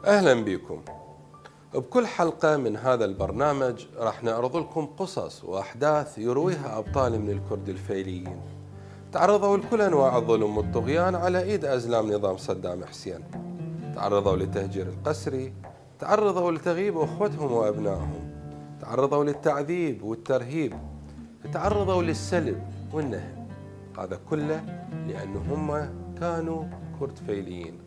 أهلا بكم. بكل حلقة من هذا البرنامج راح نعرض لكم قصص وأحداث يرويها أبطال من الكرد الفيليين تعرضوا لكل أنواع الظلم والطغيان على إيد أزلام نظام صدام حسين. تعرضوا للتهجير القسري، تعرضوا لتغييب أخوتهم وأبنائهم، تعرضوا للتعذيب والترهيب، تعرضوا للسلب والنهب. هذا كله لأنهم كانوا كرد فيليين.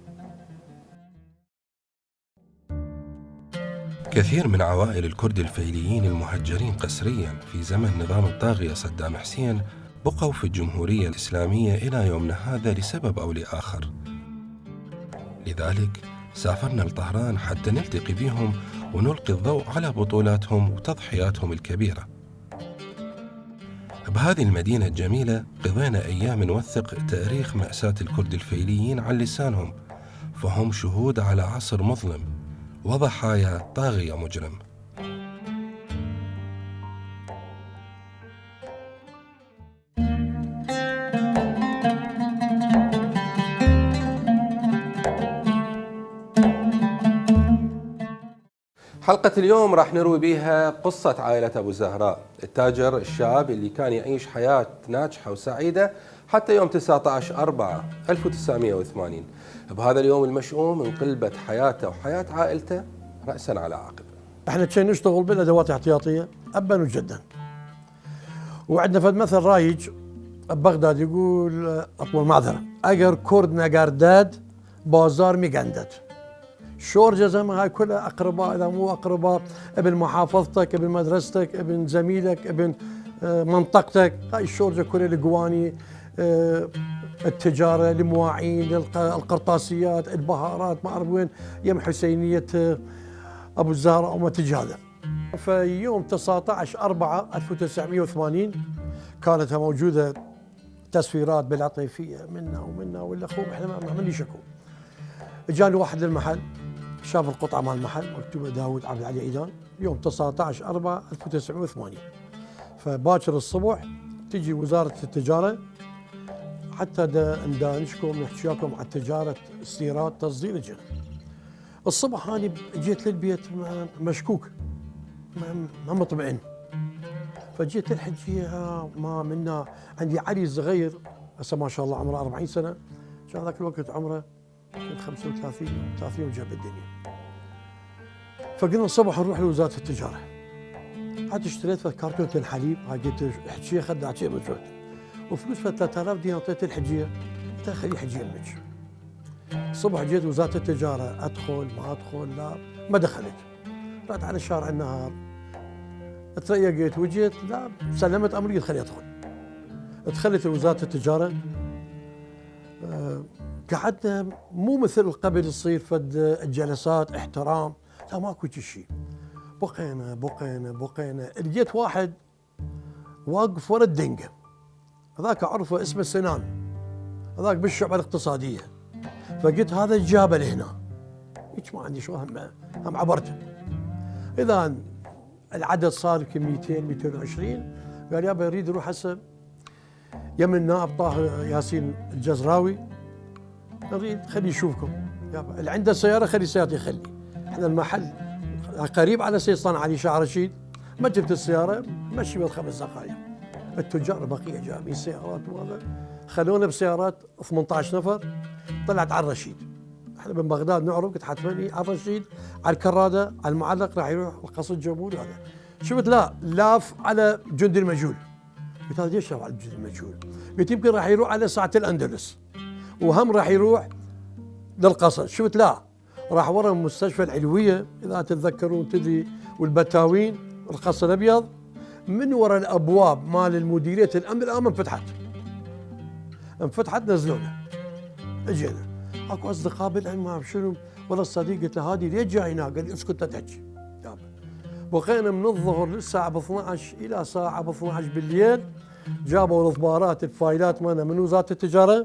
كثير من عوائل الكرد الفيليين المهجرين قسريا في زمن نظام الطاغية صدام حسين بقوا في الجمهورية الإسلامية إلى يومنا هذا لسبب أو لآخر. لذلك سافرنا لطهران حتى نلتقي بهم ونلقي الضوء على بطولاتهم وتضحياتهم الكبيرة. بهذه المدينة الجميلة قضينا أيام نوثق تاريخ مأساة الكرد الفيليين عن لسانهم، فهم شهود على عصر مظلم وضحايا طاغية مجرم. حلقة اليوم راح نروي بيها قصة عائلة أبو زهراء، التاجر الشاب اللي كان يعيش حياة ناجحة وسعيدة حتى يوم 19/4/1980. بهذا اليوم المشؤوم انقلبت حياته وحياة عائلته رأسا على عقب. احنا كنا نشتغل بالادوات الاحتياطيه ابا وجدا، وعندنا فد مثل رايج ببغداد يقول اطول معذره اجر كردنا قرداد بازار ميقندد. شورجه زمان هاي كلها اقرباء، اذا مو اقرباء ابن محافظتك، ابن مدرستك، ابن زميلك، ابن منطقتك. هاي الشورجه كلها القواني، التجاره، المواعين، القرطاسيات، البهارات، ما اعرف وين يم حسينيه ابو الزهراء وما تجي هذا. في يوم 19/4/1980 كانت موجوده تسفيرات بالعطيفيه منا ومنا والاخوه، احنا ما عملنا شكو. اجاني واحد للمحل شاف القطعه مال المحل مكتوبه داود عبد العلي عيدان يوم 19/4/1980. فباكر الصبح تجي وزاره التجاره حتى ندانشكم نحكي لكم عن تجاره استيراد تصدير الجنة. الصبح هاني جيت للبيت مشكوك ما مطمئن، فجيت الحجيه ما منا. عندي علي صغير هسه ما شاء الله عمره 40 سنه، كان ذاك الوقت عمره 35 30 وجاب الدنيا. فقلنا الصبح نروح لوزاره التجاره. حتى اشتريت كرتونه الحليب، هاي قلت حجيه خدها شيء مجهود، وفلوس 3000 دينار اعطيت الحجيه، قلت خلي حجيه امك. الصبح جيت وزاره التجاره، ادخل ما ادخل، لا ما دخلت. رحت على شارع النهار تريقت وجيت، لا سلمت امري قلت خلي ادخل. دخلت وزاره التجاره، قعدنا مو مثل قبل يصير فد الجلسات احترام، لا ماكو شيء. بقينا لقيت واحد واقف ورا الدنقه، هذاك اعرفه اسمه سنان، هذاك بالشعبه الاقتصاديه. فقلت هذا الجابل هنا، هيك ما عندي شو هم عبرته. اذا العدد صار يمكن 200 220. قال يابا يريد يروح هسه يم النائب طاهر ياسين الجزراوي، نريد خليه يشوفكم يابا، اللي عنده سياره خلي سيارته يخلي. احنا المحل قريب على سيستان علي شاه رشيد، ما جبت السياره مشي بال 5 دقائق. التجار بقيه جايبين سيارات وهذا، خلونا بسيارات 18 نفر. طلعت على الرشيد، احنا من بغداد نعرف، قلت حتمني على الرشيد، على الكراده، على المعلق، راح يروح القصر الجمهوري. هذا شفت لا لاف على جندي المجهول. قلت هذا ليش لاف على جندي المجهول؟ قلت يمكن راح يروح على ساعة الأندلس وهم راح يروح للقصر. شفت لا راح ورا مستشفى العلوية إذا تتذكرون تدري والبتاوين القصر الأبيض، من ورا الأبواب مال المديرية الأمن الآن انفتحت نزلونا. اجينا اكو اصدقاء بالعلم ما شنو، والله الصديق قلت له هادي ليش جاي هنا؟ قال لي اسكت لا تحكي. بقينا من الظهر للساعه ب 12 الى ساعه ب 12 بالليل، جابوا الاخبارات الفايلات مالنا من وزاره التجاره،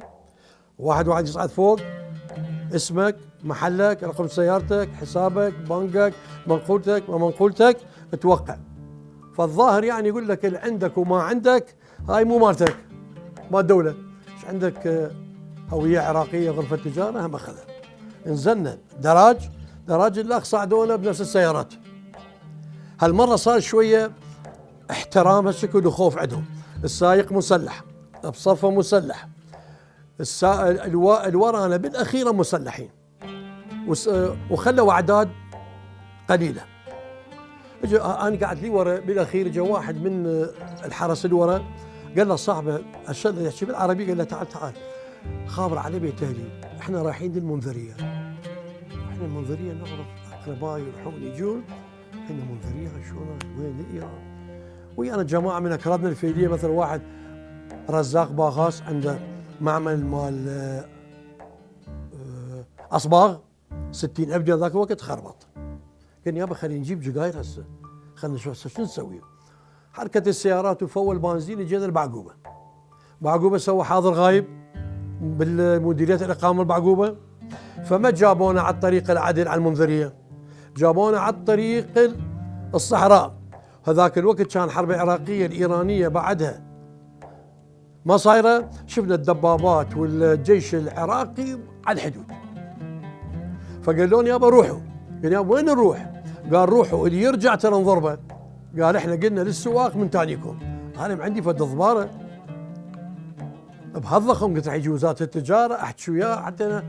واحد يصعد فوق اسمك، محلك، رقم سيارتك، حسابك، بنكك، منقولتك ما منقولتك، توقع. فالظاهر يعني يقول لك اللي عندك وما عندك هاي مو مالتك، مال الدوله. ايش عندك هويه عراقيه غرفه تجاره هم اخذها. نزلنا دراج الاخ صعدونا بنفس السيارات. هالمره صار شويه احترام هالشكل وخوف عندهم. السايق مسلح، بصفه مسلح، الورانا بالاخيره مسلحين، وخلوا اعداد قليله. انا قاعد لي ورا بالاخير اجى واحد من الحرس اللي ورا قال له صاحبه يحكي بالعربي، قال له تعال خابر على بيت اهلي، احنا رايحين للمنذريه. احنا المنذريه نعرف اقربائي يروحون يجون، احنا المنذريه شلون وين ايران؟ ويانا جماعه من اكرادنا الفيليه، مثلا واحد رزاق باغاس عنده معمل مال اصباغ 60 ابجد ذاك الوقت خربط. قال يابا خلينا نجيب جقاير هسه، خلينا نشوف هسه شو نسوي. حركه السيارات وفول بنزين، جينا البعقوبه. بعقوبه سوى حاضر غايب بالمديريه الاقامه البعقوبه، فما جابونا على الطريق العدل على المنذريه، جابونا على الطريق الصحراء. هذاك الوقت كان الحرب العراقيه الايرانيه بعدها ما صايره، شفنا الدبابات والجيش العراقي على الحدود. فقالوا لي يابا روحوا. قال يابا وين نروح؟ قال روحوا اللي يرجع ترى نضربه. قال احنا قلنا للسواق من تانيكم. انا عندي فد ضباره بهالضخم، قلت راح يجي وزاره التجاره احكي وياه حتى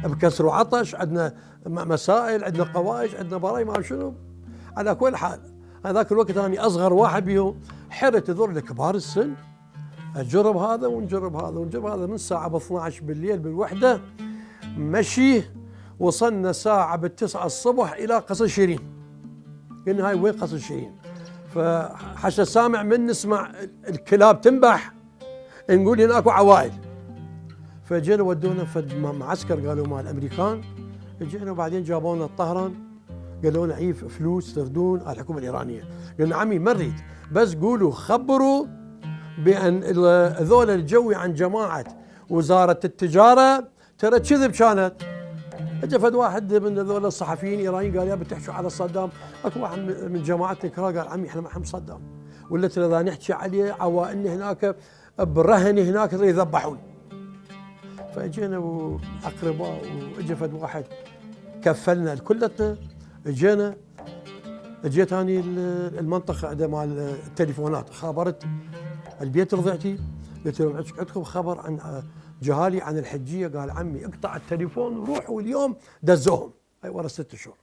بكسر وعطش، عندنا مسائل، عندنا قوايش، عندنا براي ما شنو. على كل حال هذاك الوقت انا اصغر واحد بيهم، حرت ذول لكبار السن، اجرب هذا ونجرب هذا ونجرب هذا. من الساعه ب 12 بالليل بالوحده مشي، وصلنا ساعه بالتسعة الصبح الى قصر شيرين. قلنا هاي وين قصر شيرين؟ فحشا سامع من نسمع الكلاب تنبح، نقول هناك عوائل. فجينا ودونا في معسكر قالوا مال الامريكان. جينا وبعدين جابونا الطهران، قالوا لنا عيف فلوس تردون على الحكومه الايرانيه. قلنا عمي ما نريد، بس قولوا خبروا بان ذول الجوي عن جماعه وزاره التجاره ترى كذب كانت. اجى فد واحد من ذول الصحفيين الايرانيين قال يا بتحكوا على صدام. اكو واحد من جماعتنا قال عمي احنا ما نحب صدام، ولا ترى اذا نحكي عليه عوائلنا هناك برهن هناك يذبحون. فاجينا واقرباء، واجى فد واحد كفلنا كلتنا. اجيت اني المنطقه عند مال التليفونات، خابرت البيت رضعتي، قلت لهم عندكم خبر عن جهالي عن الحجيه؟ قال عمي اقطع التليفون وروحوا اليوم دزوهم. هاي ورا 6 شهور.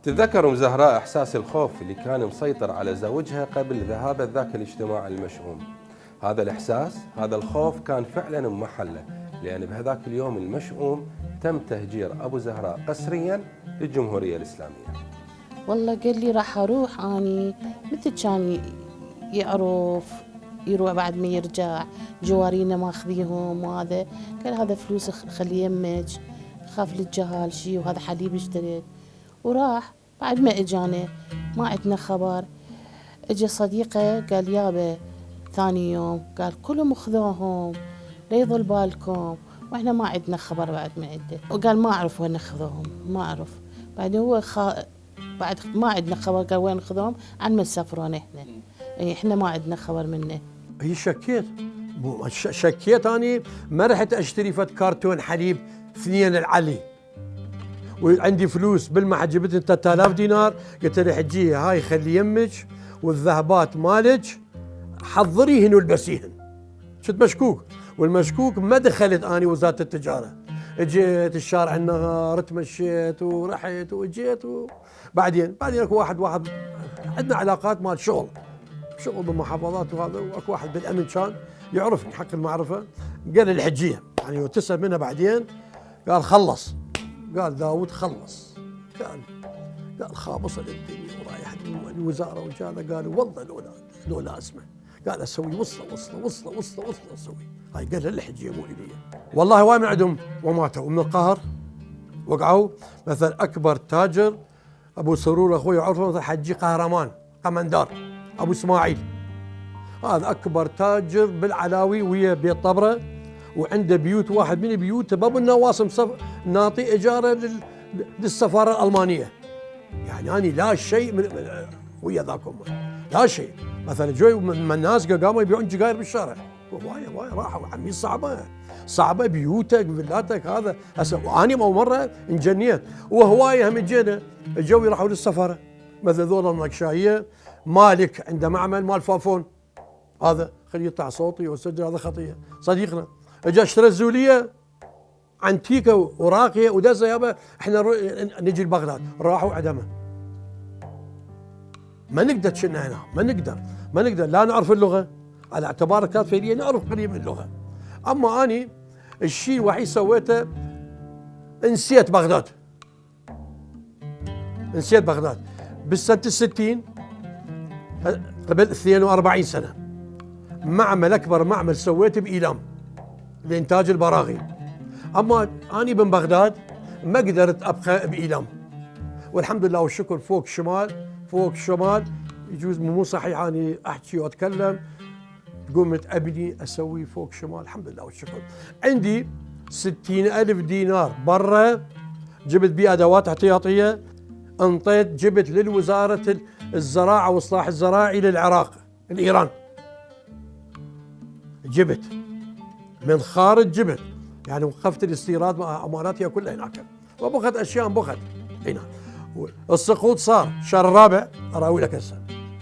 تتذكر زهراء إحساس الخوف اللي كان مسيطر على زوجها قبل ذهاب ذاك الاجتماع المشؤوم. هذا الإحساس، هذا الخوف كان فعلا بمحله، لأن بهذاك اليوم المشؤوم تم تهجير أبو زهراء قسريا للجمهورية الإسلامية. والله قال لي راح أروح أني مثل كان يعرف يروح بعد ما يرجع جوارينا ماخذيهم وهذا. قال هذا فلوس خليه يمك، خاف للجهال شي، وهذا حليب اشتريت. وراح بعد ما اجانا ما عندنا خبر. اجى صديقه قال يابا ثاني يوم قال كلهم اخذوهم لا يظل بالكم، واحنا ما عندنا خبر بعد ما عده. وقال ما اعرف وين اخذوهم، ما اعرف. بعدين هو بعد ما عندنا خبر قال وين اخذوهم، عن ما سافرون احنا. احنا ما عندنا خبر منه. هي شكيت شكيت اني ما رحت اشتري فد كرتون حليب 2 العلي وعندي فلوس بالمحل جبت 3000 دينار. قلت له حجيه هاي خلي يمك والذهبات مالك حضريهن والبسيهن. كنت مشكوك، والمشكوك ما دخلت اني وزاره التجاره. اجيت الشارع النهار تمشيت ورحت واجيت بعدين اكو واحد عندنا علاقات مال شغل بالمحافظات وهذا، واكو واحد بالامن كان يعرفني حق المعرفه. قال الحجيه يعني وتسال منه بعدين قال خلص، قال داود خلص، قال خابص الدنيا ورايح الوزاره وجانا. قالوا والله لولا اسمه، قال اسوي وصله اسوي. هاي قال الحجيه مو الي. والله وايد من عندهم وماتوا من القهر وقعوا. مثلا اكبر تاجر ابو سرور اخوي يعرفه مثلا حجي قهرمان قمندار ابو اسماعيل، هذا اكبر تاجر بالعلاوي ويا بيت طبره، وعنده بيوت. واحد من بيوته باب النواس ناطي اجاره للسفاره الالمانيه. يعني اني لا شيء ويا ذاكم لا شيء. مثلا جوي من الناس قاموا يبيعون سجاير بالشارع، واي راحوا عمي صعبه بيوتك فيلاتك. هذا هسه اني مره انجنيت وهوايه هم جو راحوا للسفاره. مثل ذول النقشايه مالك عنده معمل مال فافون، هذا خليه يطلع صوتي وسجل، هذا خطيه. صديقنا اجى اشترى الزوليه عنتيكه وراقيه ودزه يابا احنا نجي لبغداد. راحوا عدمه. ما نقدر كنا هنا، ما نقدر لا نعرف اللغه، على اعتبار كانت فعليا نعرف قليل من اللغه. اما اني الشيء الوحيد سويته نسيت بغداد بالسنه 60 قبل 42 سنه. معمل اكبر معمل سويته بايلام لانتاج البراغي. اما اني بن بغداد ما قدرت ابقى بايلام، والحمد لله والشكر فوق الشمال يجوز مو صحيح اني احكي واتكلم. قمت ابني اسوي فوق شمال الحمد لله والشكر. عندي 60,000 دينار برا جبت بيه ادوات احتياطيه، انطيت جبت للوزاره الزراعه والاصلاح الزراعي للعراق الايران. جبت من خارج جبت، يعني وقفت الاستيراد اماناتها كلها هناك، وبخت اشياء بخت هنا. السقوط صار شهر الرابع، اراوي لك هسه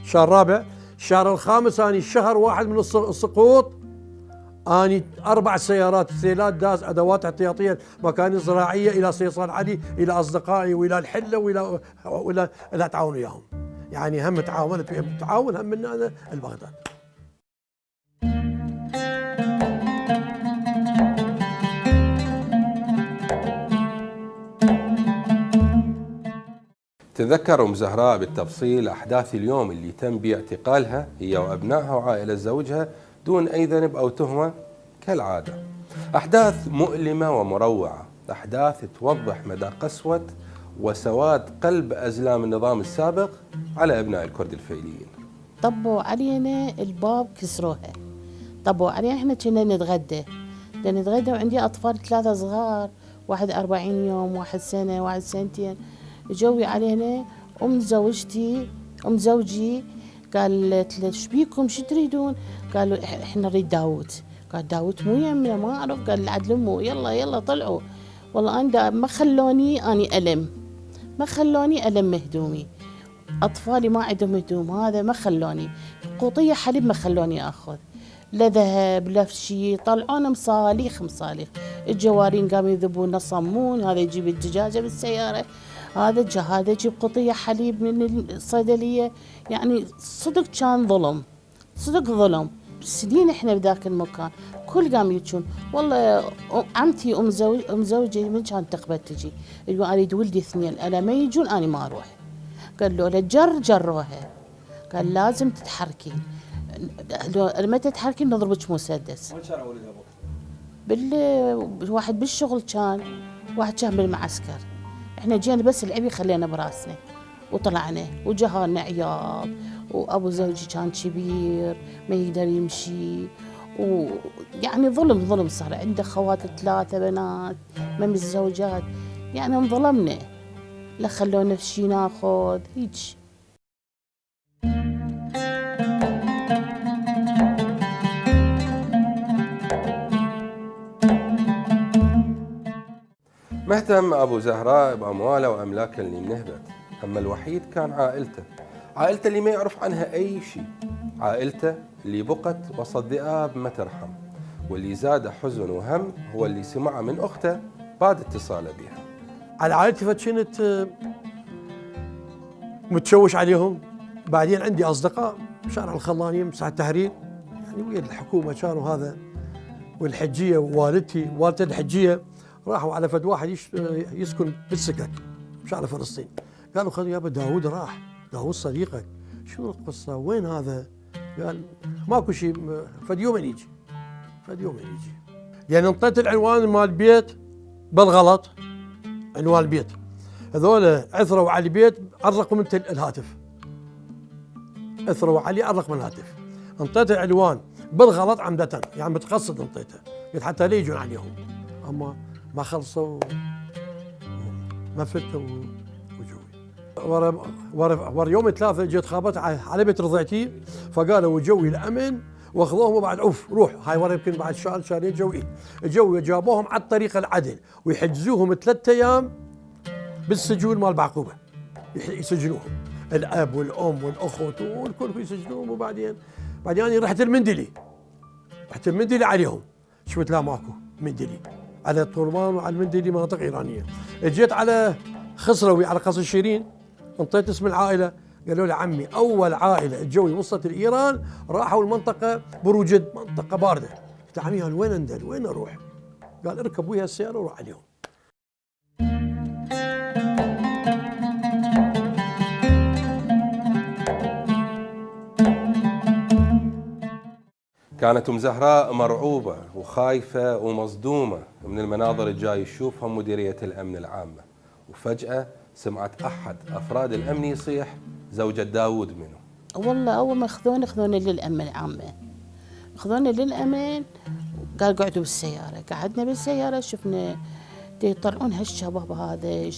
شهر الرابع. الشهر الخامس اني شهر واحد من السقوط اني 4 سيارات ثيلات داز ادوات احتياطيه مكان زراعيه الى صيصان علي، الى اصدقائي والى الحله والى اتعاون وياهم. يعني هم تعاونت وياهم تعاون هم من انا البغداد. تذكر أم زهراء بالتفصيل أحداث اليوم اللي تم باعتقالها هي وأبنائها وعائلة زوجها دون أي ذنب أو تهمة كالعادة. أحداث مؤلمة ومروعة، أحداث توضح مدى قسوة وسواد قلب أزلام النظام السابق على أبناء الكرد الفيليين. طبوا علينا الباب كسروها، طبوا علينا. احنا كنا نتغدى وعندي أطفال 3 صغار، واحد 40 يوم، واحد سنة، واحد سنتين. جوي علينا. ام زوجي قالت له ايش بيكم شو تريدون؟ قالوا احنا نريد داوود. قال داوود مو يمنا ما اعرف. قال لعد امه يلا طلعوا. والله انا ما خلوني الم هدومي. اطفالي ما عندهم هدوم، هذا ما خلوني قوطيه حليب ما خلوني اخذ لا ذهب لا شيء. طلعونا مصاليخ. الجوارين قاموا يذبون صمون، هذا يجيب الدجاجه بالسياره. هذا يجيب قطية حليب من الصيدلية. يعني صدق كان ظلم، صدق ظلم. سنين احنا بذاك المكان كل قام يجون. والله عمتي ام زوجي من كانت تقبل تجي يقول اريد ولدي اثنين، الا ما يجون انا ما اروح. قال له جروها، قال لازم تتحركين، لما تتحركين نضربك مسدس. وين كان ولدها ابوك؟ واحد بالشغل كان، واحد كان بالمعسكر. احنا جينا بس العبي خلينا براسنا وطلعنا وجهالنا عياط. وابو زوجي كان كبير ما يقدر يمشي، ويعني ظلم صار. عنده خوات 3 بنات ما متزوجات، يعني انظلمنا. لا خلونا شي ناخذ هيك. مهتم أبو زهراء بأمواله وأملاكه اللي انهبت، أما الوحيد كان عائلته اللي ما يعرف عنها أي شيء، عائلته اللي بقت وسط ذئاب ما ترحم. واللي زاد حزن وهم هو اللي سمعه من أخته بعد اتصاله بها. على عائلتي فكنت متشوش عليهم. بعدين عندي أصدقاء بشارع الخلانية مساحة التحرير، يعني ويا الحكومة كانوا هذا، والحجية والدتي الحجية راحوا على فد واحد يسكن بالسكك بشارع فلسطين. قالوا خذ يابا داوود راح، داوود صديقك. شنو القصة؟ وين هذا؟ قال ماكو شيء، فد يوم يجي. يعني انطيت العنوان مال البيت بالغلط، عنوان البيت. هذول عثروا على البيت على رقم الهاتف، عثروا علي على رقم الهاتف. انطيت العنوان بالغلط عمدة، يعني متقصد انطيته، قلت حتى لا يجون عليهم. اما ما خلصوا، ما فتوا وجوي. ورا يوم 3 جيت خابت على بيت رضيعتي، فقالوا وجوي الامن واخذوهم. وبعد روح هاي ورا يمكن بعد شهرين جوي جابوهم على الطريق العدل ويحجزوهم 3 ايام بالسجون مال بعقوبه، يسجنوهم الاب والام والاخوه والكل يسجنوهم. وبعدين انا رحت المندلي عليهم، شفت لا ماكو مندلي على الطرمان وعلى المندلي مناطق ايرانيه. جيت على خسروي على قصر شيرين، انطيت اسم العائله، قالوا لي عمي اول عائله الجوي وصلت لايران راحوا المنطقه بروجد، منطقه بارده. قلت عمي وين اندل؟ وين اروح؟ قال اركب ويا السياره وروح عليهم. كانت أم زهراء مرعوبة وخايفة ومصدومة من المناظر الجاي تشوفها مديرية الأمن العامة. وفجأة سمعت أحد أفراد الأمن يصيح زوجة داوود منه. والله أول ما خذونا للأمن العامة، خذونا للأمن. قال قعدوا بالسيارة، قعدنا بالسيارة شفنا يطلعون هالشباب هذا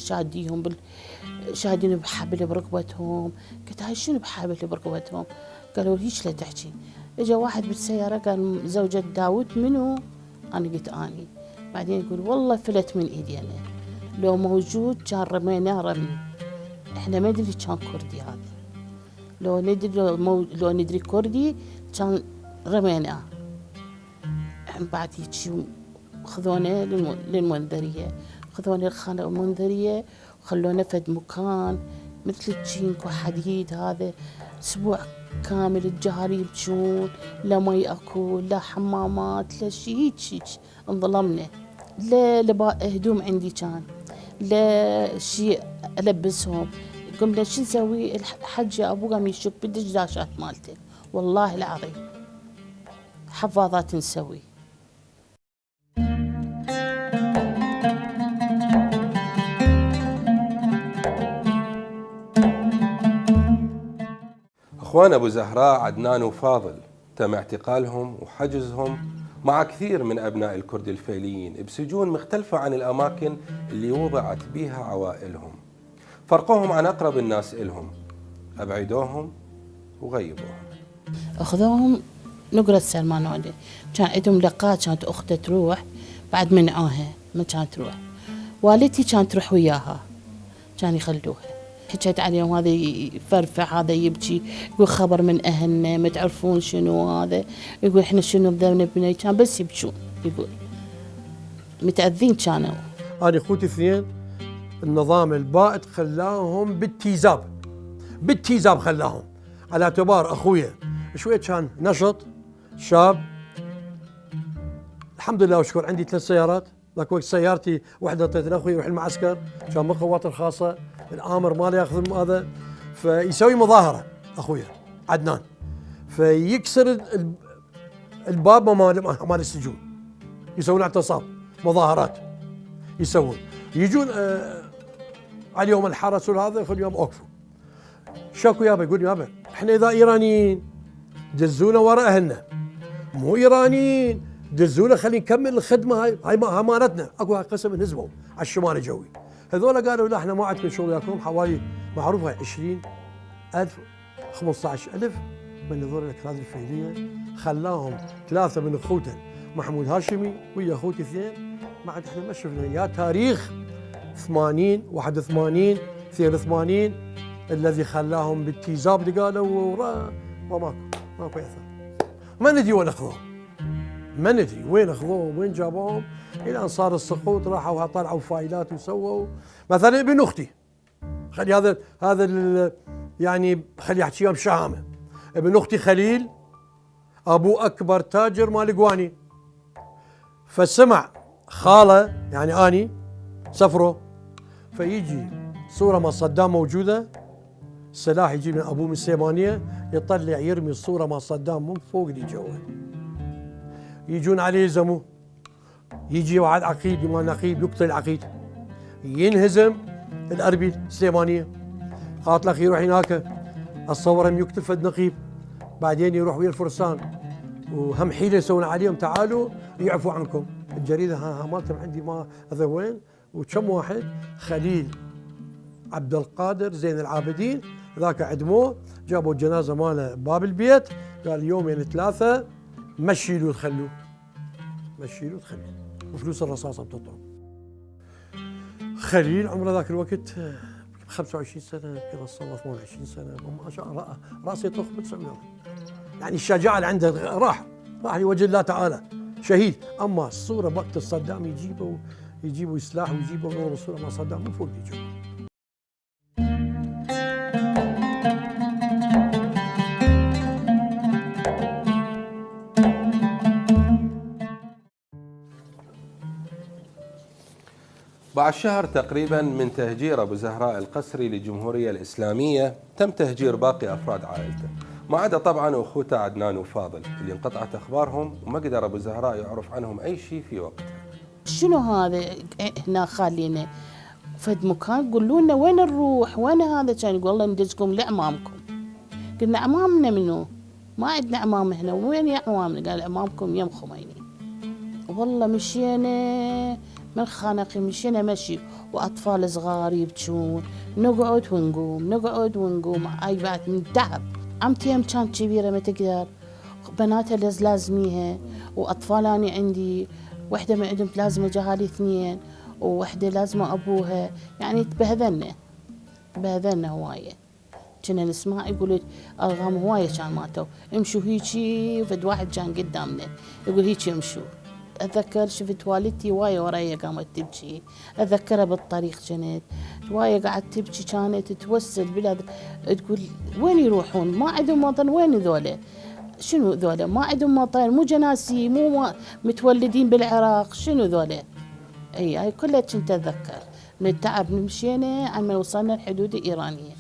شادين بحبل برقبتهم. قلت هاي شنو بحبل برقبتهم؟ قالوا هيش لا تحكي. اجا واحد بالسيارة قال زوجة داوود منو؟ أنا قلت أني. بعدين يقول والله فلت من إيدي أنا، لو موجود كان رميناه رمي. إحنا ما ندري كان كردي هذا، لو ندري كردي كان رميناه. بعد هيك خذونا للمنذرية، خذونا الخانة المنذرية وخلونا فد مكان مثل التشينكو حديد هذا. أسبوع كامل الجهال يبجون، لا مي اكو، لا حمامات، لا شيء. هيك انظلمنا. لا هدوم عندي كان، لا شيء البسهم. قمنا شو نسوي؟ الحج ابو قام يشك بالدشداشات مالته، والله العظيم حفاظات نسوي. اخوان ابو زهراء عدنان وفاضل تم اعتقالهم وحجزهم مع كثير من ابناء الكرد الفيليين بسجون مختلفه عن الاماكن اللي وضعت بها عوائلهم. فرقوهم عن اقرب الناس الهم، ابعدوهم وغيبوهم. اخذوهم نقرة سلمانودة، كان عندهم لقاء، كانت اخته تروح بعد منعوها ما كانت تروح. والدتي كانت تروح وياها، كان يخلوها. حكيت عليهم هذا يفرفع هذا يبكي، يقول خبر من اهلنا ما تعرفون شنو هذا، يقول احنا شنو بذنبنا، كان بس يبكون، يقول متأذين كانوا. انا اخوتي 2 النظام البائد خلاهم بالتيزاب خلاهم، على اعتبار اخويا شويه كان نشط شاب. الحمد لله وشكر عندي 3 سيارات، ذاك وقت سيارتي واحده اعطيت لاخوي يروح المعسكر، كان بالقوات الخاصه، الامر ماله ياخذ هذا، فيسوي مظاهره اخويا عدنان، فيكسر الباب مال السجون، يسوون اعتصام مظاهرات يسوون، يجون عليهم الحرس وهذا كل يوم اوقفوا. شكو يابا، يقول يابا احنا اذا ايرانيين دزونا ورا اهلنا، مو ايرانيين دزونا خلينا نكمل الخدمه هاي مالتنا. اكو قسم انهزموا على الشمال الجوي، هذول قالوا لا احنا ما عندكم شغل وياكم، حوالي معروفه 20,000 15,000 من هذول الاكراد الفيليه، خلاهم 3 من اخوته محمود هاشمي ويا اخوتي 2. بعد احنا ما شفنا يا تاريخ 80 81 82 الذي خلاهم بالتيزاب اللي قالوا ماكو اثر. ما ندري وين اخذوهم، ما ندري وين اخذوهم وين جابوهم، الى ان صار السقوط راحوا طلعوا فايلات وسووا. مثلا ابن اختي خلي هذا يعني خلي احكيها بشهامه، ابن اختي خليل ابوه اكبر تاجر مال قواني، فسمع خاله يعني اني سفره، فيجي صوره مال صدام موجوده، سلاح يجي من ابوه من السيمانيه، يطلع يرمي الصوره مال صدام من فوق اللي جوا، يجون عليه يلزموه، يجي واحد عقيد مال نقيب يقتل العقيد، ينهزم الاربيل السليمانيه، قاتل اخي يروح هناك اتصور هم يقتل فد نقيب، بعدين يروح ويا الفرسان وهم حيله يسوون عليهم تعالوا يعفوا عنكم. الجريده ها مالتهم عندي ما هذا وين، وكم واحد خليل عبد القادر زين العابدين ذاك عدموه، جابوا الجنازه ماله باب البيت، قال يومين 3 مشيلوا تخلوه، مشيلوا تخلوه، وفلوس الرصاصه بتطلع. خليل عمره ذاك الوقت 25 سنه كذا، صار 28 سنه، ما شاء الله راسي يطخ بتسوي يعني الشجاعه اللي عنده راح لوجه الله تعالى شهيد. اما الصوره وقت صدام يجيبوا سلاح ويجيبوا نور الصوره مع صدام من فوق يجيبوا. بعد شهر تقريبا من تهجير أبو زهراء القسري للجمهورية الإسلامية، تم تهجير باقي أفراد عائلته، ما عدا طبعا أخوته عدنان وفاضل اللي انقطعت أخبارهم وما قدر أبو زهراء يعرف عنهم أي شيء في وقتها. شنو هذا هنا خالينا فد مكان، قولوا لنا وين نروح وين هذا، كان يقول والله ندزكم لعمامكم. قلنا عمامنا منو؟ ما عندنا عمام هنا، وين يا عمامنا؟ قال عمامكم يم خميني. والله مشينا من خانقي، مشينا مشي واطفال صغار يبكون، نقعد ونقوم نقعد ونقوم، هاي بعد من تعب. عمتي يم كانت كبيره ما تقدر، بناتها لازميها، واطفال اني عندي وحده من عندهم لازمه جهالي 2 ووحده لازمه ابوها، يعني تبهذلنا هوايه. كنا نسمع يقول ارغام هوايه كان ماتوا، امشوا هيجي، وفد واحد كان قدامنا يقول هيجي امشوا. اتذكر شفت والدتي وايه ورايا قامت تبكي، اتذكرها بالطريق كانت وايه قاعد تبكي، كانت توسل بلاد، تقول وين يروحون؟ ما عندهم وطن، وين ذولا؟ شنو ذولا؟ ما عندهم وطن، مو جناسي، مو متولدين بالعراق، شنو ذولا؟ اي هاي كلها كنت اتذكر. من التعب مشينا عما وصلنا الحدود الايرانيه.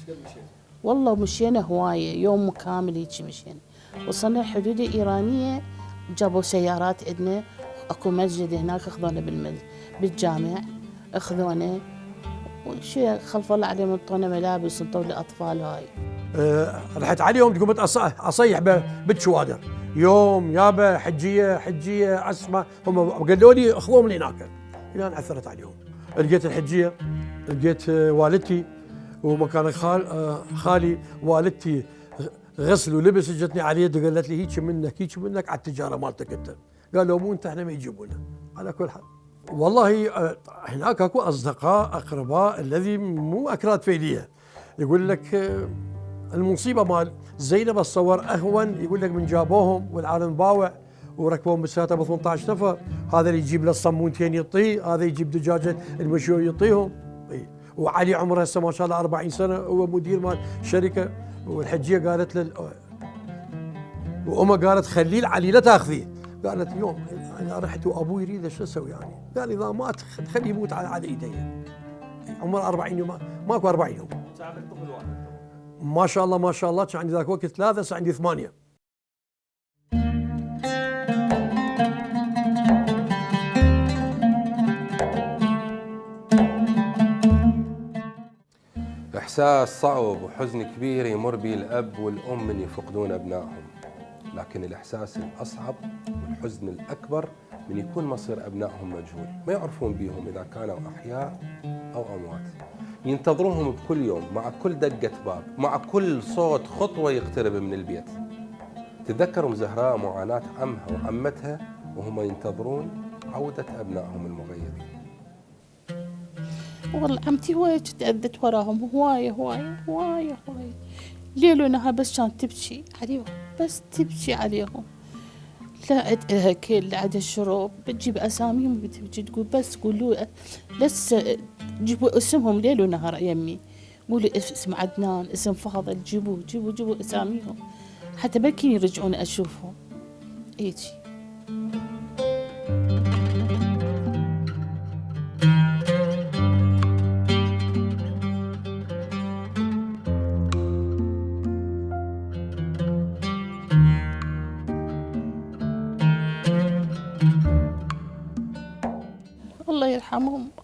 والله مشينا هوايه، يوم كامل هيك مشينا، وصلنا الحدود الايرانيه، جابوا سيارات عندنا، اكو مسجد هناك اخذونا بالجامع، اخذونا وشي خلف الله عليهم، انطونا ملابس، انطوا الاطفال هاي. رحت عليهم قمت اصيح بالشوادر، يوم يابا حجيه عسمه، هم قالوا لي اخذوهم لي هناك، الى ان عثرت عليهم. لقيت الحجيه، لقيت والدتي ومكان خالي، والدتي غسل ولبس، اجتني على يده قالت لي هيك منك على التجاره مالتك انت. قالوا مو انت احنا ما يجيبونا. على كل حال والله هناك اكو اصدقاء اقرباء الذي مو اكراد فيليه، يقول لك المصيبه مال زينب اتصور اهون، يقول لك من جابوهم والعالم باوع وركبوهم بالسياره ب 18 نفر، هذا اللي يجيب له الصمونتين يعطيه، هذا يجيب دجاجه المشوي يعطيهم. وعلي عمره هسه ما شاء الله 40 سنه، هو مدير مال شركه، والحجيه قالت له وامه قالت خليه علي لا تاخذيه، قالت يوم انا رحت وابوي يريده شو اسوي يعني؟ قال اذا مات خليه يموت على ايدي. عمره 40 يوم، ماكو 40 يوم. كان عندك طفل واحد؟ ما شاء الله ما شاء الله، كان عندي ذاك وقت 3، هسه عندي 8. إحساس صعب وحزن كبير يمر به الأب والأم من يفقدون أبنائهم، لكن الإحساس الأصعب والحزن الأكبر من يكون مصير أبنائهم مجهول، ما يعرفون بيهم إذا كانوا أحياء أو أموات. ينتظروهم بكل يوم، مع كل دقة باب، مع كل صوت خطوة يقترب من البيت. تذكروا زهراء معاناة عمها وعمتها وهم ينتظرون عودة أبنائهم المغيبين. والله عمتي هواية تأذت وراهم، هواية ليل ونهار، بس كانت تبكي عليهم، بس تبكي عليهم. لا عندها أكل لا عندها شرب، بتجيب أساميهم بتبكي تقول بس قولوا لسه جيبوا اسمهم ليل ونهار يمي، قولوا اسم عدنان، اسم فاضل، جيبوا أساميهم حتى بلكي يرجعون أشوفهم هيجي.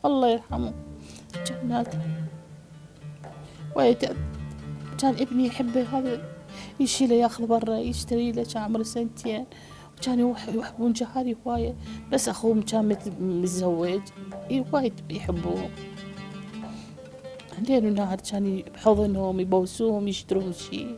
الله يرحمهم جنات. كان ابني يحبه، هذا يشيله ياخذ برا يشتري له، كان عمره 2 سنين، وكانوا يحبون جهاري هواية، بس أخوهم كان متزوج وايد يحبوه. ليل ونهار كان بحضنهم يبوسوهم يشترون شيء.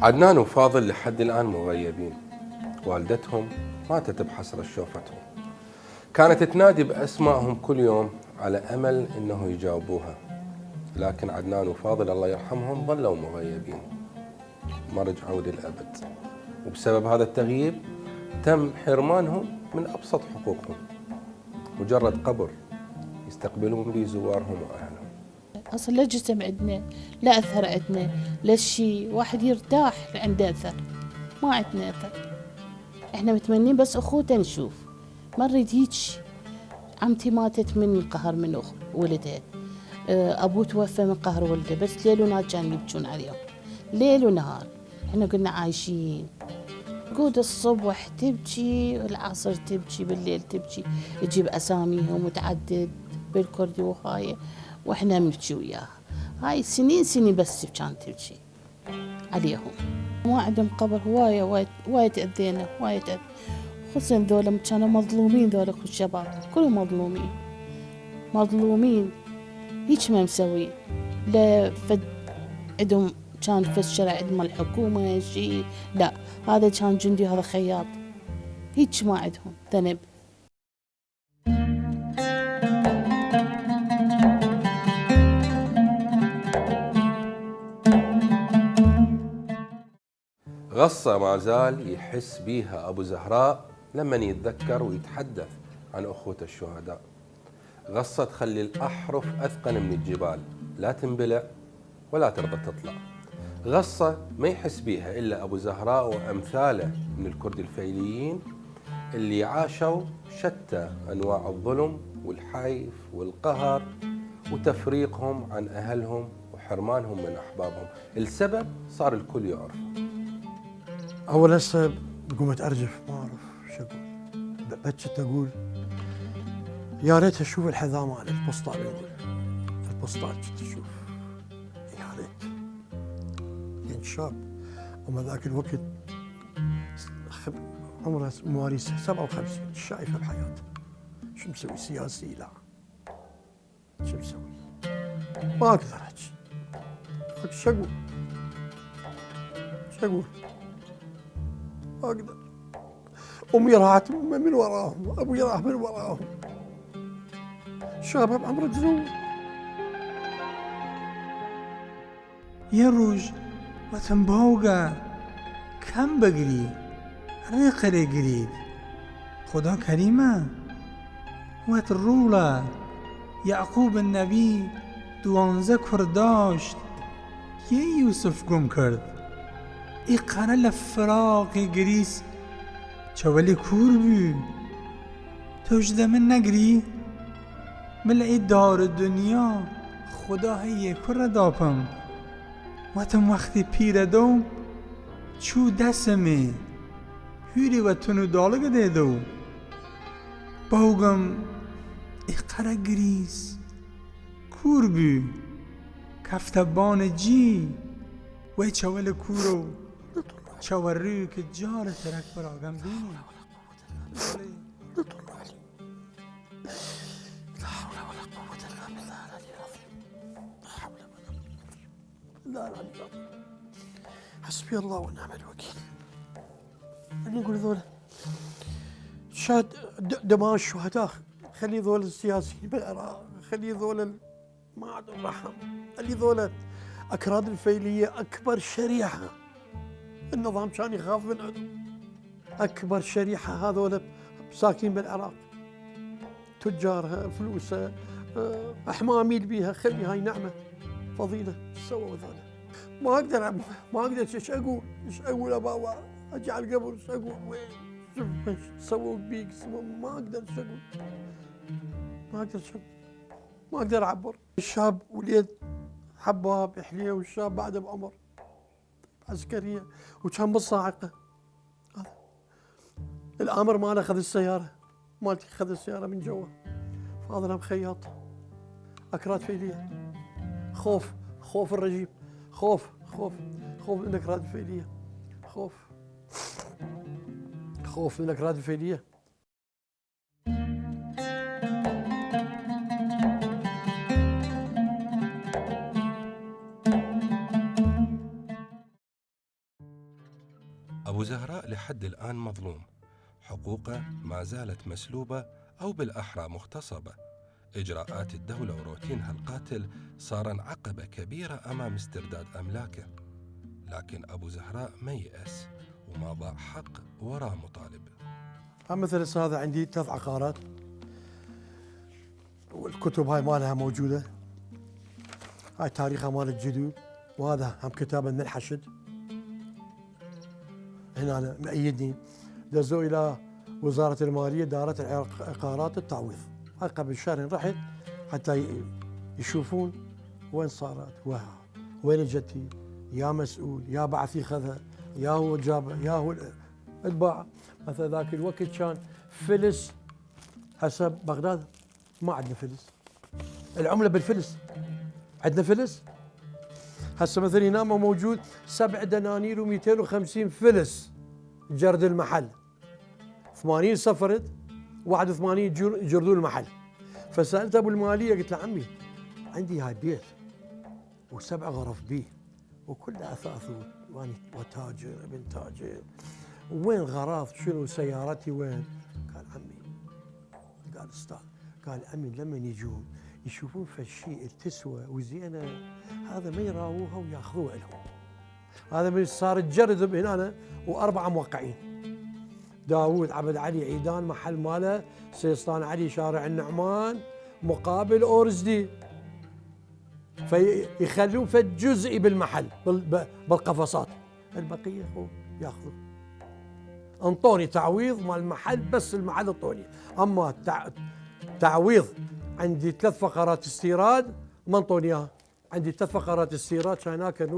عدنان وفاضل لحد الآن مغيبين، والدتهم ماتت بحسرة شوفتهم، كانت تنادي بأسمائهم كل يوم على أمل أنه يجاوبوها، لكن عدنان وفاضل الله يرحمهم ظلوا مغيبين، ما رجعوا للأبد، وبسبب هذا التغييب تم حرمانهم من أبسط حقوقهم، مجرد قبر يستقبلون به زوارهم وأهلهم. أصلا لا جسم عندنا، لا أثر عندنا، لا شيء واحد يرتاح عنده أثر، ما عندنا أثر. إحنا متمنين بس أخوته نشوف، ما نريد هيك. عمتي ماتت من قهر من ولدها، أبوه توفى من قهر ولده، بس ليل ونهار كانوا يبكون عليهم، ليل ونهار. إحنا كنا عايشين، قود الصبح تبكي، العصر تبكي، بالليل تبكي، تجيب أساميهم وتعدد بالكردي وهاي، واحنا بنبكي وياها. هاي سنين بس كانت تبكي عليهم. ما عندهم قبر، هواية تأذينا، خصوصا ذولا كانوا مظلومين، ذولا الشباب كلهم مظلومين، هيك ما مسوي، لا فد عندهم كان في الشارع عندهم الحكومة شيء، لا هذا كان جندي وهذا خياط، هيك ما عندهم ذنب. غصة ما زال يحس بيها أبو زهراء لما يتذكر ويتحدث عن أخوته الشهداء. غصة تخلي الأحرف أثقل من الجبال، لا تنبلع ولا ترضى تطلع. غصة ما يحس بيها إلا أبو زهراء وأمثاله من الكرد الفيليين اللي عاشوا شتى أنواع الظلم والحيف والقهر وتفريقهم عن أهلهم وحرمانهم من أحبابهم. السبب صار الكل يعرف. أول هسه قمت أرجف ما أعرف شو أقول، بكت أقول يا ريت أشوف الحذاء مال البسطاء، يقول البسطاء كنت أشوف يا ريت. يعني شاب وما ذاك الوقت عمره مواليد 57 شايفه بحياته شو مسوي سياسي، لا شو مسوي ما أقدر أحكي. شو أقول شو أقول ما أقدر. أمي راحت من وراهم، أبوي راح من وراهم، شباب عمره جنون. يروج وتنبوغا كم بقري ريقري قريد خدا كريمة وترولا يعقوب النبي دوانزه كرداشت يا يوسف قم کرد إقرا لفراق قريس چوالي كوربي توجد من نقري ملعي دار الدنيا خدا هي كر داپم واتم وقتی پیر دو چو دسمه هوری و تنو دالگ دیدو باوگم اقرا گریز کوربی کفتبان جی و چوال کورو چوال که جار ترک براغم بینی لا حسبي الله ونعم الوكيل. أنا أقول ذولا شاد دماء الشهداء، خلي ذولا السياسيين بالعراق، خلي ذولا ما عندهم رحم، خلي ذولا أكراد الفيلية أكبر شريحة النظام كان يخاف من عندهم، أكبر شريحة هذولا ساكين بالعراق، تجارها فلوسها أحماميل بيها، خلي هاي نعمة فضيلة. سووا ذولا ما اقدر ايش اقول يا بابا، اجي على القبر ايش اقول، وين شوف ايش سووا بيك، ما اقدر ايش اقول، ما اقدر اعبر. الشاب وليد حباب حليه، والشاب بعده بعمر عسكريه وكان بالصاعقه. الامر ماله اخذ السياره مالتي، اخذ السياره من جوا، فاضل هم خياط اكراد فيليه. خوف الرجيم، خوف من الأكراد الفيلية، خوف من الأكراد الفيلية. أبو زهراء لحد الآن مظلوم، حقوقه ما زالت مسلوبة أو بالأحرى مغتصبة. إجراءات الدولة وروتينها القاتل صار عقبة كبيرة أمام استرداد أملاكه، لكن أبو زهراء ما يأس وما ضاع حق وراء مطالب. مثل هذا عندي 3 عقارات، والكتب هاي مالها موجودة، هاي تاريخها مال الجدود، وهذا هم كتابا من الحشد. هنا أنا مأيدني، دزوا إلى وزارة المالية دارة العقارات التعويض، هاي قبل شهر رحت حتى يشوفون وين صارت، وين جتي، يا مسؤول يا بعثي خذها، يا هو جابها، يا هو اتباع. مثلا ذاك الوقت كان فلس حسب بغداد، ما عندنا فلس، العملة بالفلس، عندنا فلس. هسه مثلا هنا موجود 7 دنانير و250 فلس جرد المحل، 80 سفرت، 81 يجردون المحل. فسألت أبو المالية قلت له عمي عندي هاي بيت و7 غرف بيه وكل اثاث وتاجر ابن تاجر. وين غراض شنو سيارتي وين؟ قال عمي. قال استاذ، قال عمي لما يجون يشوفون فشي تسوى وزينه هذا ما يراووها وياخذوها لهم. هذا من صار تجرذب هنا واربعه موقعين. داوود عبد علي عيدان محل ماله سيستان علي شارع النعمان مقابل اورزدي. فيخلون فد جزئي بالمحل بالقفصات، البقيه هو ياخذوا. انطوني تعويض مال المحل، بس المحل انطوني. اما تعويض عندي 3 فقرات استيراد ما انطوني اياها. عندي 3 فقرات استيراد كان هناك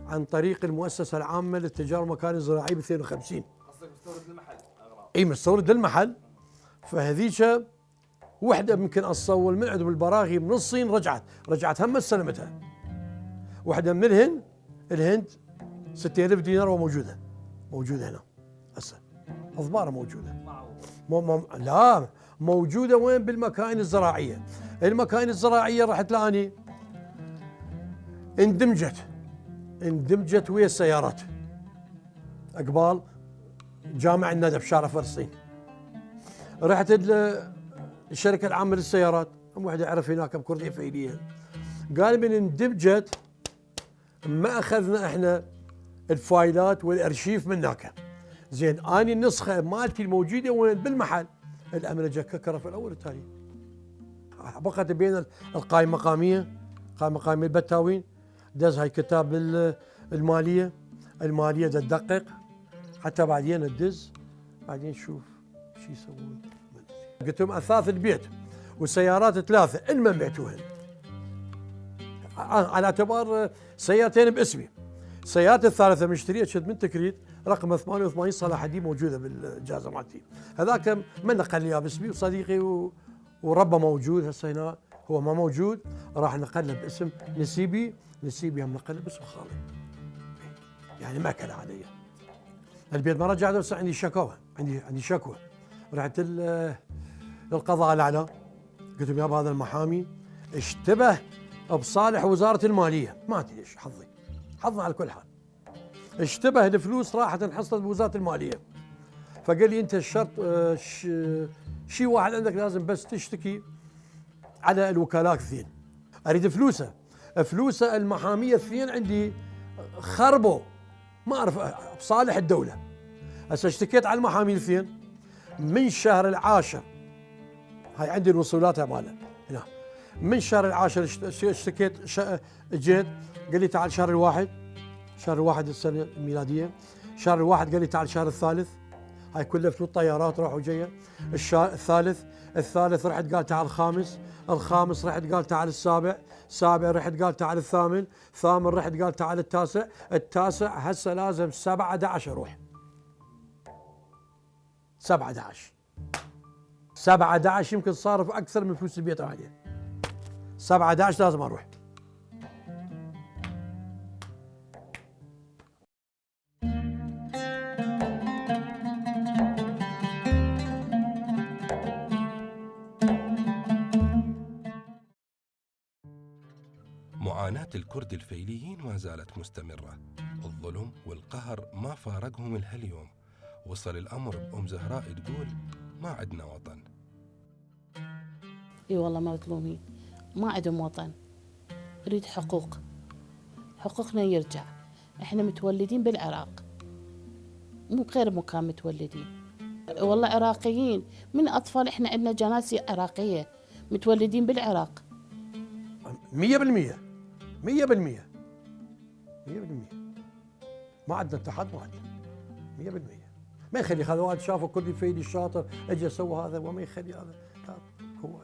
عن طريق المؤسسه العامه للتجاره والمكان الزراعي ب 52. قصدك مستورد للمحل؟ اي مستورد للمحل. فهذيك وحده يمكن اتصور من عندهم البراغي من الصين رجعت هم استلمتها. وحده من الهند 6000 دينار وموجوده هنا هسه. اضباره موجوده. لا موجوده وين؟ بالمكاين الزراعيه. المكاين الزراعيه رحت لاني اندمجت ويا السيارات. اقبال جامع الندى بشارع فلسطين. رحت الشركه العامه للسيارات، واحد يعرف هناك بكرديه فعليه. قال من اندمجت ما اخذنا احنا الفايلات والارشيف من هناك. زين اني النسخه مالتي الموجوده وين؟ بالمحل. الامن جا ككره في الاول التالي. بقت بين القائمه مقاميه البتاوين، دز هاي كتاب الماليه تدقق حتى بعدين تدز، بعدين شوف شو يسوون. قلت لهم اثاث البيت والسيارات 3 ان ما بعتوهن على اعتبار سيارتين باسمي. السيارات الثالثه مشتريه شد من تكريت رقم 88 صلاح الدين موجوده بالجازه مالتي. هذاك من نقل لي باسمي وصديقي وربه موجود هسه هنا، هو ما موجود راح نقله باسم نسيبي هم نقله باسم خالي. يعني ما كان علي. البيت ما رجعت بس عندي شكوى، عندي شكوى. رحت للقضاء الاعلى قلت لهم يابا هذا المحامي اشتبه بصالح وزاره الماليه، ما ادري ليش حظي على كل حال. اشتبه الفلوس راحت انحصلت بوزاره الماليه. فقال لي انت الشرط شيء واحد عندك لازم بس تشتكي على الوكلاء 2. اريد فلوسه المحاميه 2 عندي خربوا ما اعرف بصالح الدوله. هسه اشتكيت على المحامي 2 من شهر العاشر. هاي عندي الوصولات ماله هنا. من شهر العاشر اشتكيت جيت قال لي تعال شهر الواحد السنه الميلاديه. شهر الواحد قال لي تعال شهر الثالث. هاي كلها فلوس طيارات راح وجايه. الشهر الثالث رحت قال تعال الخامس رحت قال تعال السابع رحت قال تعال الثامن رحت قال تعال التاسع هسه لازم 17 اروح. 17 يمكن صارف اكثر من فلوس البيت عليه. 17 لازم اروح. معاناة الكرد الفيليين ما زالت مستمرة. الظلم والقهر ما فارقهم اليوم. وصل الأمر بأم زهراء تقول ما عندنا وطن. اي والله مظلومين، ما عندهم وطن. نريد حقوقنا يرجع. احنا متولدين بالعراق، مو غير مكان متولدين. والله عراقيين من أطفال. احنا عندنا جناسي عراقية متولدين بالعراق. 100% ما عندنا اتحاد، ما عندنا 100%. ما يخلي هذا واحد شافه كردي فيدي الشاطر اجى سوى هذا وما يخلي هذا. لا هو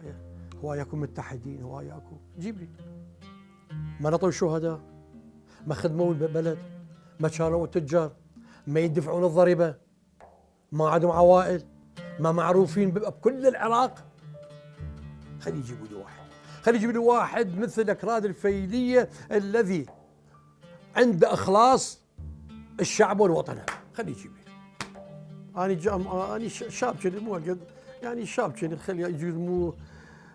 وياكم متحدين، هو وياكم جيب لي. ما نطوا الشهداء، ما خدموا البلد، ما شالوا التجار، ما يدفعون الضريبه، ما عندهم عوائل، ما معروفين بكل العراق. خلي يجيبوا لي واحد مثل اكراد الفيليه الذي عنده اخلاص الشعب والوطن. خلي يجيب لي. أنا شاب كذي مو قد يعني شاب كذي خلي يجوز مو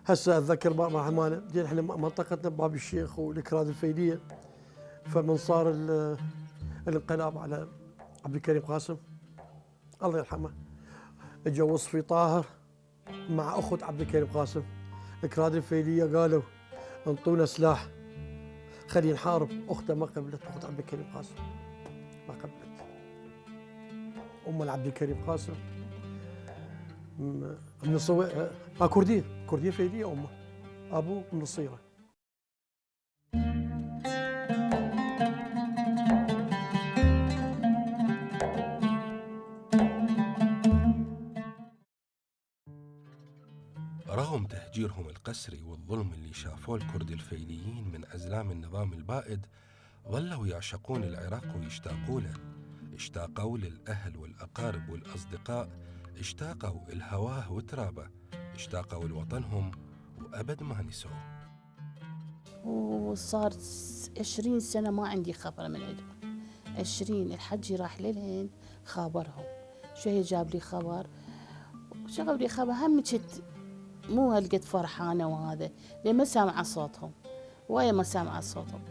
هسه اتذكر مع ماله احنا منطقتنا باب الشيخ والاكراد الفيليه فمن صار الانقلاب على عبد الكريم قاسم الله يرحمه، اجى وصفي طاهر مع اخت عبد الكريم قاسم الكراد الفيليه قالوا انطونا سلاح خلينا نحارب. اخته ما قبلت، اخت عبد الكريم قاسم ما قبلت. ام عبد الكريم قاسم من الصوير كرديه فيليه امه، ابوه من الصيره. رغم تهجيرهم القسري والظلم اللي شافوه الكرد الفيليين من أزلام النظام البائد، ظلوا يعشقون العراق ويشتاقوا له. اشتاقوا للأهل والأقارب والأصدقاء، اشتاقوا الهواه وترابه، اشتاقوا لوطنهم وأبد ما نسوه. وصار 20 سنة ما عندي خبر من عندهم. 20 الحجي راح للهند خابرهم، شو هي جاب لي خبر، شغل لي خبر هم كنت مو هالقد فرحانة وهذا، لأن ما سامعة صوتهم، ويا ما سامعة صوتهم.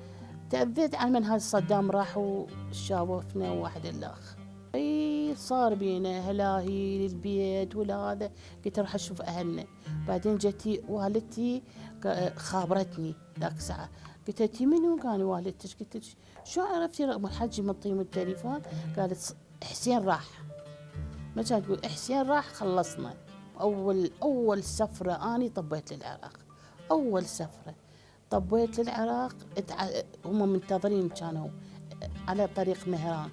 تأذيت عن من هذا صدام راح وشافوفنا واحد الآخر. اي صار بينا هلاهي للبيت ولا هذا، قلت اروح اشوف اهلنا. بعدين جتي والدتي خابرتني ذاك الساعة، قلت لها منو؟ قال والدتك. قلت لها شو عرفتي رقم الحجي منطيهم التليفون؟ قالت حسين راح. ما كانت تقول حسين راح خلصنا. أول سفرة أني طبيت للعراق، أول سفرة طبيت للعراق. هم منتظرين كانوا على طريق مهران،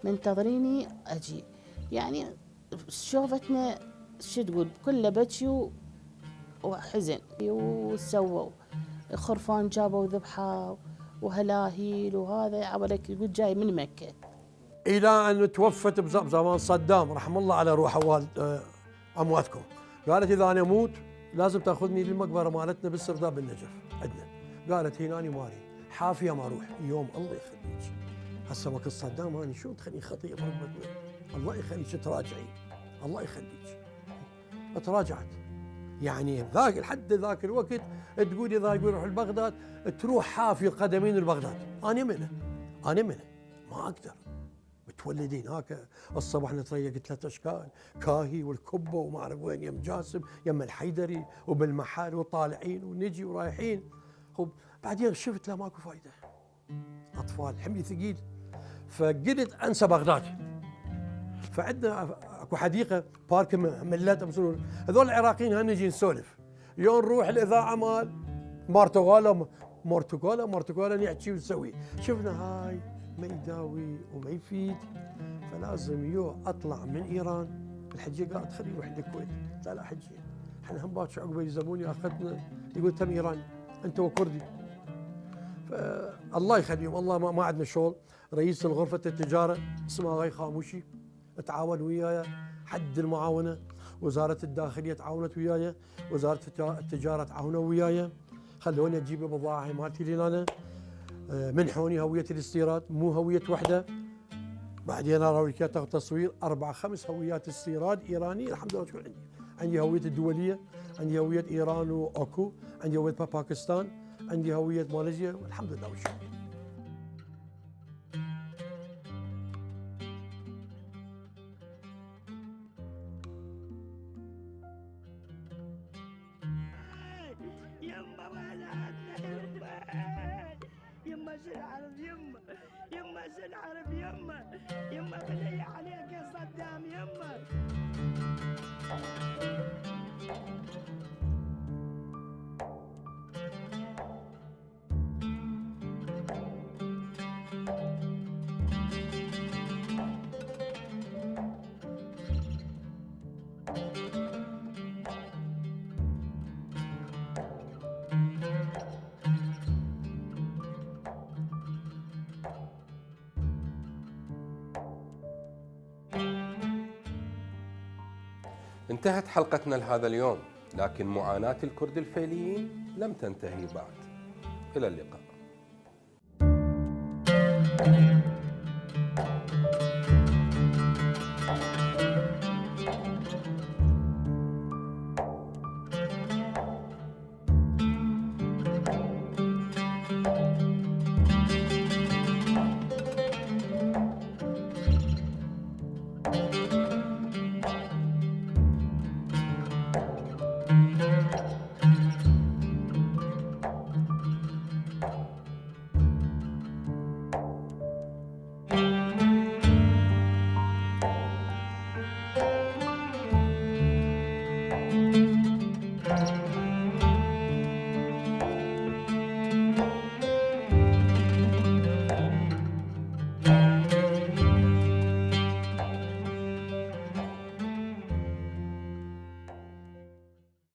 منتظريني أجي. يعني شوفتنا شو تقول كله بكي وحزن. وسووا خرفان جابوا ذبحة وهلاهيل وهذا عبالك يقول جاي من مكة. الى ان توفت بزمان صدام رحم الله على روح امواتكم، قالت اذا انا اموت لازم تاخذني للمقبره مالتنا بالسرداب بالنجف عندنا. قالت هنا ماري حافيه ما اروح. يوم الله يخليك هسه وقت صدام اني شو تخليني خطيه بركبتنا، الله يخليك تراجعي، الله يخليك. تراجعت يعني ذاك لحد ذاك الوقت تقول اذا يقول روح لبغداد تروح حافي قدمين لبغداد. انا منه ما اقدر. متولدين هاك الصبح نتريق 3 اشكال، كاهي والكبه وما اعرف وين، يم جاسم يم الحيدري وبالمحل وطالعين ونجي ورايحين. بعدين شفت لا ماكو فايده، اطفال حملي ثقيل، فقلت انسى بغداد. فعندنا اكو حديقه بارك ملات مسرور، هذول العراقيين هنجي نسولف. يوم نروح الاذاعه مال مارتوغالا نحكي ونسوي. شفنا هاي ما يداوي وما يفيد، فلازم اطلع من ايران. الحجي قالت خليه يروح الكويت. قال لا حجي احنا هم باكر عقبه يلزموني اخذنا. يقول تم ايراني انت وكردي. فالله يخليهم، الله ما عندنا شغل. رئيس غرفه التجاره اسمه غاي خاموشي تعاون وياي حد المعاونه. وزاره الداخليه تعاونت وياي، وزاره التجاره تعاونوا وياي، خلوني اجيب بضاعه مالتي لي انا، منحوني هويه الاستيراد مو هويه وحده. بعدين اراويك تاخذ تصوير 4 5 هويات استيراد ايراني الحمد لله تكون عندي هويه الدوليه، عندي هويه ايران واكو، عندي هويه باكستان، عندي هويه ماليزيا والحمد لله والشكر. يما يما سنعرف يما سنعرف يما بالله عليك يا صدام يما. انتهت حلقتنا لهذا اليوم، لكن معاناة الكرد الفيليين لم تنتهي بعد. إلى اللقاء.